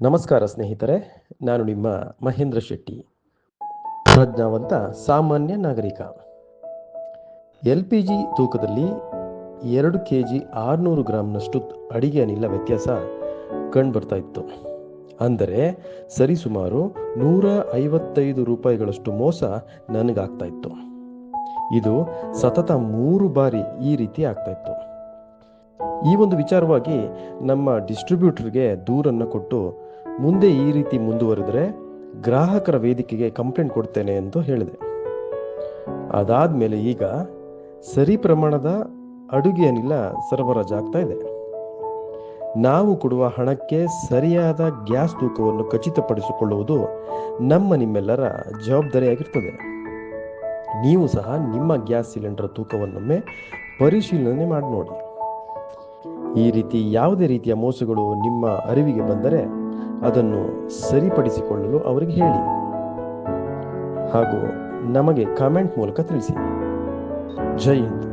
ನಮಸ್ಕಾರ ಸ್ನೇಹಿತರೆ, ನಾನು ನಿಮ್ಮ ಮಹೇಂದ್ರ ಶೆಟ್ಟಿ, ಪ್ರಜ್ಞಾವಂತ ಸಾಮಾನ್ಯ ನಾಗರಿಕ. LPG ತೂಕದಲ್ಲಿ 2 kg 600 ಗ್ರಾಂನಷ್ಟು ಅಡಿಗೆ ಅನಿಲ ವ್ಯತ್ಯಾಸ ಕಂಡುಬರ್ತಾ ಇತ್ತು. ಅಂದರೆ ಸರಿಸುಮಾರು 155 ರೂಪಾಯಿಗಳಷ್ಟು ಮೋಸ ನನಗಾಗ್ತಾ ಇತ್ತು. ಇದು ಸತತ 3 ಬಾರಿ ಈ ರೀತಿ ಆಗ್ತಾ ಇತ್ತು. ಈ ಒಂದು ವಿಚಾರವಾಗಿ ನಮ್ಮ ಡಿಸ್ಟ್ರಿಬ್ಯೂಟರ್ಗೆ ದೂರನ್ನು ಕೊಟ್ಟು, ಮುಂದೆ ಈ ರೀತಿ ಮುಂದುವರೆದರೆ ಗ್ರಾಹಕರ ವೇದಿಕೆಗೆ ಕಂಪ್ಲೇಂಟ್ ಕೊಡ್ತೇನೆ ಎಂದು ಹೇಳಿದೆ. ಅದಾದಮೇಲೆ ಈಗ ಸರಿ ಪ್ರಮಾಣದ ಅಡುಗೆ ಅನಿಲ ಸರಬರಾಜಾಗ್ತಾ ಇದೆ. ನಾವು ಕೊಡುವ ಹಣಕ್ಕೆ ಸರಿಯಾದ ಗ್ಯಾಸ್ ತೂಕವನ್ನು ಖಚಿತಪಡಿಸಿಕೊಳ್ಳುವುದು ನಿಮ್ಮೆಲ್ಲರ ಜವಾಬ್ದಾರಿಯಾಗಿರ್ತದೆ. ನೀವು ಸಹ ನಿಮ್ಮ ಗ್ಯಾಸ್ ಸಿಲಿಂಡರ್ ತೂಕವನ್ನೊಮ್ಮೆ ಪರಿಶೀಲನೆ ಮಾಡಿ ನೋಡಿ. ಈ ರೀತಿ ಯಾವುದೇ ರೀತಿಯ ಮೋಸಗಳು ನಿಮ್ಮ ಅರಿವಿಗೆ ಬಂದರೆ ಅದನ್ನು ಸರಿಪಡಿಸಿಕೊಳ್ಳಲು ಅವರಿಗೆ ಹೇಳಿ ಹಾಗೂ ನಮಗೆ ಕಾಮೆಂಟ್ ಮೂಲಕ ತಿಳಿಸಿ. ಜೈ ಹಿಂದ್.